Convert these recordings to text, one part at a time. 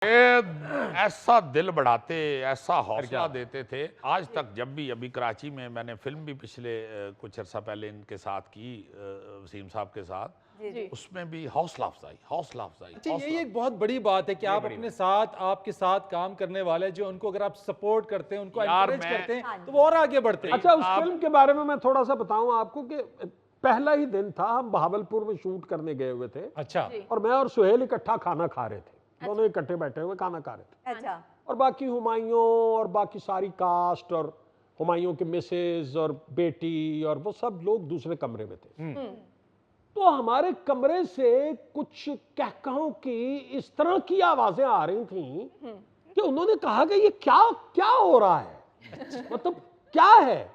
ऐसा दिल बढ़ाते, ऐसा हौसला देते थे। आज तक जब भी, अभी कराची में मैंने फिल्म भी पिछले कुछ अर्सा पहले इनके साथ की, वसीम साहब के साथ, उसमें भी हौसला अफजाई, हौसला अफजाई। अच्छा, यही एक बहुत बड़ी बात है कि आप अपने साथ, आपके साथ काम करने वाले जो, उनको अगर आप सपोर्ट करते हैं, उनको एनकरेज करते हैं, तो वो और आगे बढ़ते हैं। अच्छा, उस फिल्म के बारे में मैं थोड़ा सा बताऊं आपको कि पहला ही दिन था, हम बहावलपुर में शूट करने गए हुए थे। अच्छा। और मैं और सुहेल इकट्ठा खाना खा रहे थे, दोनों इकट्ठे बैठे हुए खाना खा रहे थे। अच्छा। और बाकी हुमायूं और बाकी सारी कास्ट और हुमायूं के मिसेज और बेटी और वो सब लोग दूसरे कमरे में थे। तो हमारे कमरे से कुछ कहकाहों की इस तरह की आवाजें आ रही थी कि उन्होंने कहा कि ये क्या क्या हो रहा है, मतलब क्या है,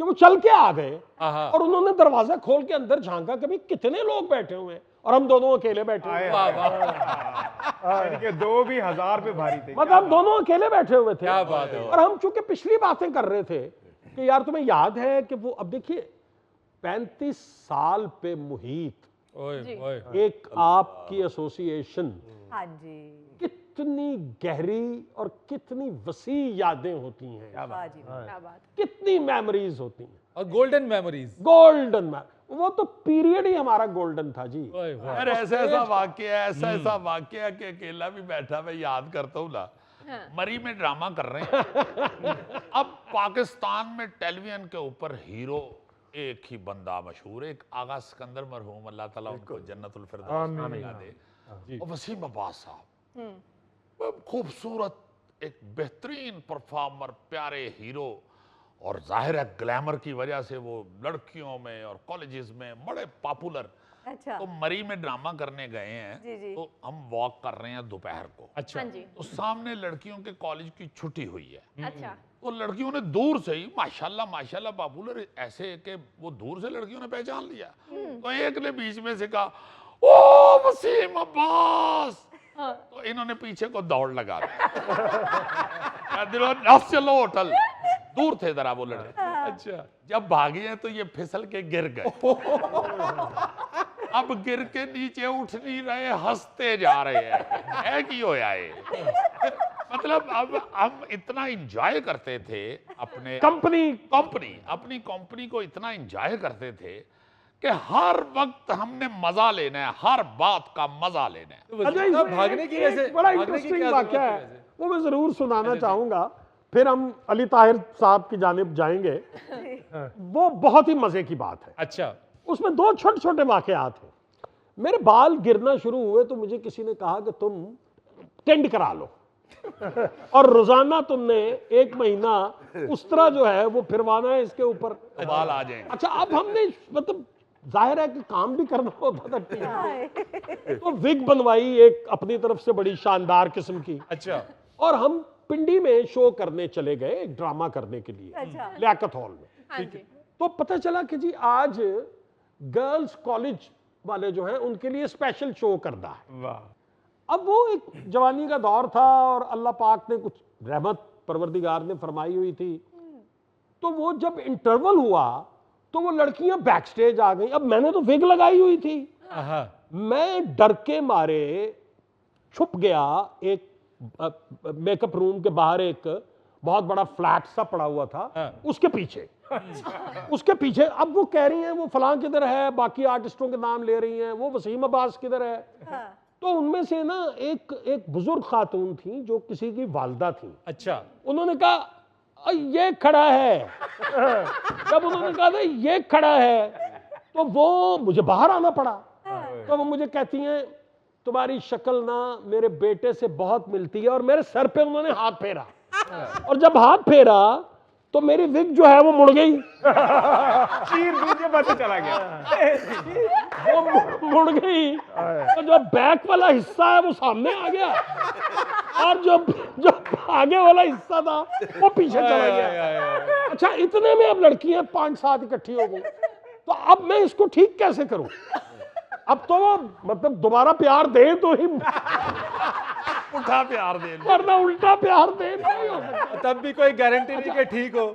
कि वो चल के आ गए और उन्होंने दरवाजा खोल के अंदर झांका कि भाई कितने लोग बैठे हुए हैं, और हम दोनों अकेले बैठे हुए हैं। के दो भी 1000 पे भारी थे, मतलब हम दोनों अकेले बैठे हुए थे। क्या बात है। और हम चूंकि पिछली बातें कर रहे थे कि यार तुम्हें याद है कि वो, अब देखिए 35 साल पे मुहीत, एक आपकी एसोसिएशन, हाँ जी, कितनी गहरी और कितनी वसी यादें होती हैं, वाह जी, क्या बात। कितनी मेमोरीज होती हैं, और गोल्डन मेमोरीज। गोल्डन, वो तो पीरियड ही हमारा गोल्डन था जी। यार ऐसा ऐसा वाकया, ऐसा वाकया कि अकेला भी बैठा मैं याद करता हूँ ना। मरी में ड्रामा कर रहे हैं। अब पाकिस्तान में टेलीविजन के ऊपर हीरो एक ही बंदा मशहूर है, एक आगा सिकंदर मरहूम, अल्लाह ताला उनको जन्नतुल फिरदौस में मिला दे, और वसीम अब्बास साहब, खूबसूरत एक बेहतरीन परफॉर्मर, प्यारे हीरो, और जाहिर है ग्लैमर की वजह से वो लड़कियों में और कॉलेजेस में बड़े पॉपुलर। अच्छा। तो मरी में ड्रामा करने गए हैं, जी। तो हम वॉक कर रहे हैं दोपहर को। अच्छा। तो सामने लड़कियों के कॉलेज की छुट्टी हुई है। अच्छा। तो लड़कियों ने दूर से ही माशाल्लाह माशाल्लाह पॉपुलर ऐसे कि वो दूर से लड़कियों ने पहचान लिया। तो एक ने बीच में से कहा, ओ वसीम अब्बास। तो इन्होंने पीछे को दौड़ लगा दिया, चलो होटल। दूर थे जरा वो लड़के। अच्छा। जब भागे हैं तो ये फिसल के गिर गए। अब गिर के नीचे उठ नहीं रहे, हंसते जा रहे हैं, है कि होया ये। मतलब अब हम इतना एंजॉय करते थे अपने अपनी कंपनी को इतना एंजॉय करते थे कि हर वक्त हमने मजा लेना है, हर बात का मजा लेना है। अच्छा, इसमें भागने की वजह से बड़ा भागने की इंटरेस्टिंग क्या वाकया जरूरत है, वो मैं जरूर सुनाना चाहूंगा, फिर हम अली ताहिर साहब की जानिब जाएंगे। वो बहुत ही मजे की बात है। अच्छा। उसमें दो छोटे छोटे वाकयात हैं। मेरे बाल गिरना शुरू हुए तो मुझे किसी ने कहा कि तुम टेंड करा लो और रोजाना तुमने 1 महीना उस तरह जो है वो फिरवाना है इसके ऊपर, बाल आ जाएंगे। अच्छा, अब हमने मतलब जाहिर है कि काम भी करना होता था टीवी, तो विग बनवाई एक अपनी तरफ से बड़ी शानदार किस्म की। अच्छा। और हम पिंडी में शो करने चले गए, एक ड्रामा करने के लिए, अच्छा। लियाकत हॉल में। तो पता चला कि जी आज गर्ल्स कॉलेज वाले जो हैं उनके लिए स्पेशल शो करना है। वाह। अब वो एक जवानी का दौर था और अल्लाह पाक ने कुछ रहमत परवरदिगार ने फरमाई हुई थी। तो वो जब इंटरवल हुआ तो वो लड़कियां बैक स्टेज आ गई। अब मैंने तो विग लगाई हुई थी, मैं डर के मारे छुप गया एक मेकअप रूम के बाहर, एक बहुत बड़ा फ्लैट सा पड़ा हुआ था, उसके पीछे। उसके पीछे अब वो कह रही हैं वो फलां किधर है, बाकी आर्टिस्टों के नाम ले रही हैं, वो वसीम अब्बास किधर है। तो उनमें से ना एक बुजुर्ग खातून थी जो किसी की वालदा थी। अच्छा। उन्होंने कहा ये खड़ा है। जब उन्होंने कहा था ये खड़ा है तो वो मुझे बाहर आना पड़ा। तो वो मुझे कहती हैं तुम्हारी शक्ल ना मेरे बेटे से बहुत मिलती है, और मेरे सर पे उन्होंने हाथ फेरा, और जब हाथ फेरा तो मेरी विग जो है वो मुड़ गई। तीर दूसरे पासे चला गया। वो मुड़ गई, तो जो बैक वाला हिस्सा है वो सामने आ गया, और जो आगे वाला हिस्सा था वो पीछे चला गया। अच्छा, इतने में अब लड़कियां 5-7 इकट्ठी हो गई। तो अब मैं इसको ठीक कैसे करूं? अब तो वो मतलब दोबारा प्यार दे तो ही, उठा प्यार दे, वरना उल्टा प्यार दे नहीं हो सकता। तब भी कोई गारंटी नहीं कि ठीक हो।